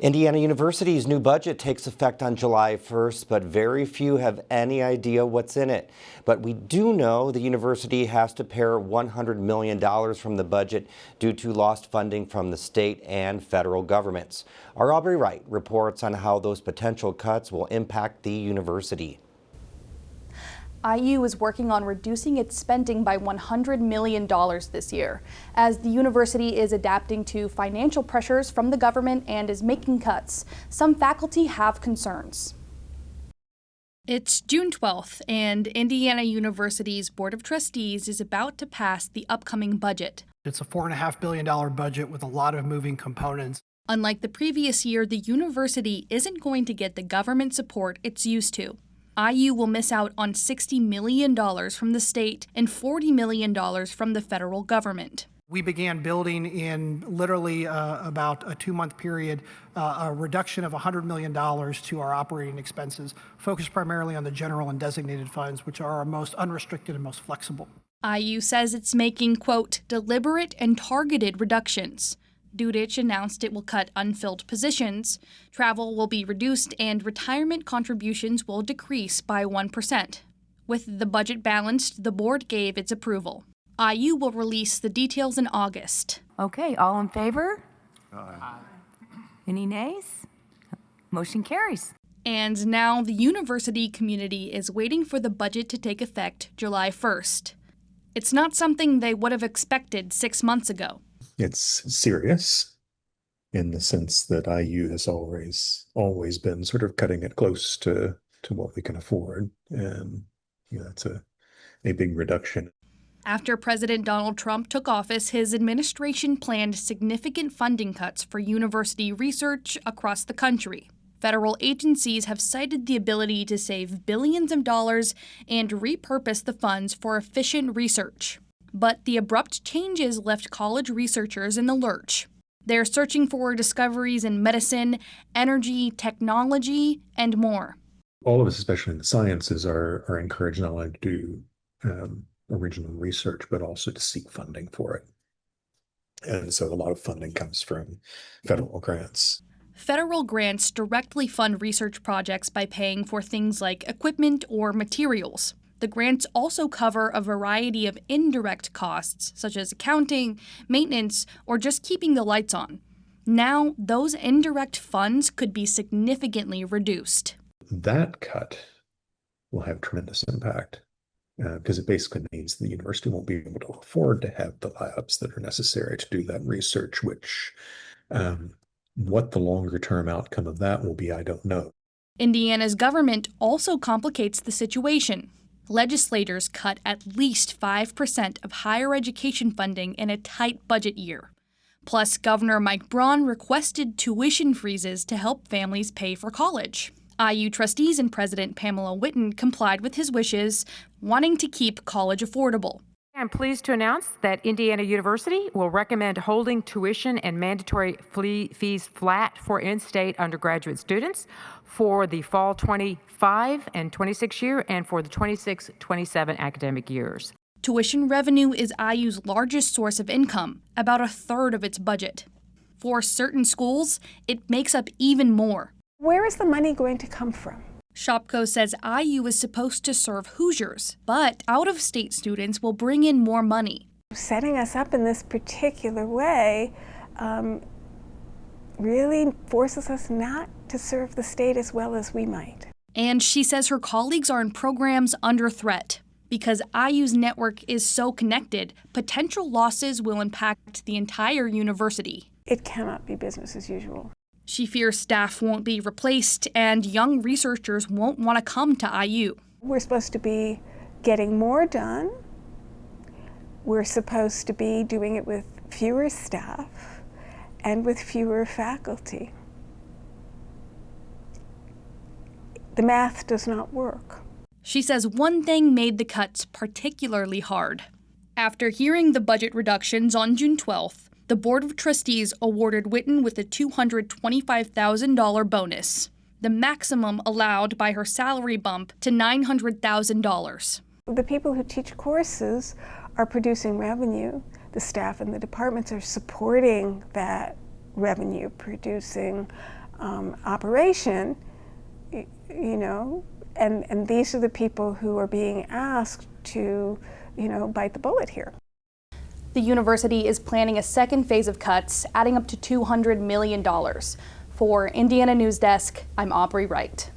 Indiana University's new budget takes effect on July 1st, but very few have any idea what's in it. But we do know the university has to pare $100 million from the budget due to lost funding from the state and federal governments. Our Aubrey Wright reports on how those potential cuts will impact the university. IU is working on reducing its spending by $100 million this year, as the university is adapting to financial pressures from the government and is making cuts. Some faculty have concerns. It's June 12th, and Indiana University's Board of Trustees is about to pass the upcoming budget. It's a $4.5 billion budget with a lot of moving components. Unlike the previous year, the university isn't going to get the government support it's used to. IU will miss out on $60 million from the state and $40 million from the federal government. We began building in literally about a 2-month period a reduction of $100 million to our operating expenses, focused primarily on the general and designated funds, which are our most unrestricted and most flexible. IU says it's making, quote, deliberate and targeted reductions. Dudich announced it will cut unfilled positions, travel will be reduced, and retirement contributions will decrease by 1%. With the budget balanced, the board gave its approval. IU will release the details in August. Okay, all in favor? Aye. Any nays? Motion carries. And now the university community is waiting for the budget to take effect July 1st. It's not something they would have expected 6 months ago. It's serious in the sense that IU has always been sort of cutting it close to what we can afford. And it's a big reduction. After President Donald Trump took office, his administration planned significant funding cuts for university research across the country. Federal agencies have cited the ability to save billions of dollars and repurpose the funds for efficient research. But the abrupt changes left college researchers in the lurch. They're searching for discoveries in medicine, energy, technology, and more. All of us, especially in the sciences, are encouraged not only to do original research, but also to seek funding for it. And so a lot of funding comes from federal grants. Federal grants directly fund research projects by paying for things like equipment or materials. The grants also cover a variety of indirect costs, such as accounting, maintenance, or just keeping the lights on. Now, those indirect funds could be significantly reduced. That cut will have tremendous impact because it basically means the university won't be able to afford to have the labs that are necessary to do that research, which what the longer-term outcome of that will be, I don't know. Indiana's government also complicates the situation. Legislators cut at least 5% of higher education funding in a tight budget year. Plus, Governor Mike Braun requested tuition freezes to help families pay for college. IU trustees and President Pamela Whitten complied with his wishes, wanting to keep college affordable. I'm pleased to announce that Indiana University will recommend holding tuition and mandatory fees flat for in-state undergraduate students for the fall 25 and 26 year and for the 26-27 academic years. Tuition revenue is IU's largest source of income, about a third of its budget. For certain schools, it makes up even more. Where is the money going to come from? Shopko says IU is supposed to serve Hoosiers, but out-of-state students will bring in more money. Setting us up in this particular way really forces us not to serve the state as well as we might. And she says her colleagues are in programs under threat. Because IU's network is so connected, potential losses will impact the entire university. It cannot be business as usual. She fears staff won't be replaced and young researchers won't want to come to IU. We're supposed to be getting more done. We're supposed to be doing it with fewer staff and with fewer faculty. The math does not work. She says one thing made the cuts particularly hard. After hearing the budget reductions on June 12th, the Board of Trustees awarded Whitten with a $225,000 bonus, the maximum allowed by her salary bump to $900,000. The people who teach courses are producing revenue. The staff and the departments are supporting that revenue producing operation, you know, and these are the people who are being asked to, you know, bite the bullet here. The university is planning a second phase of cuts, adding up to $200 million. For Indiana News Desk, I'm Aubrey Wright.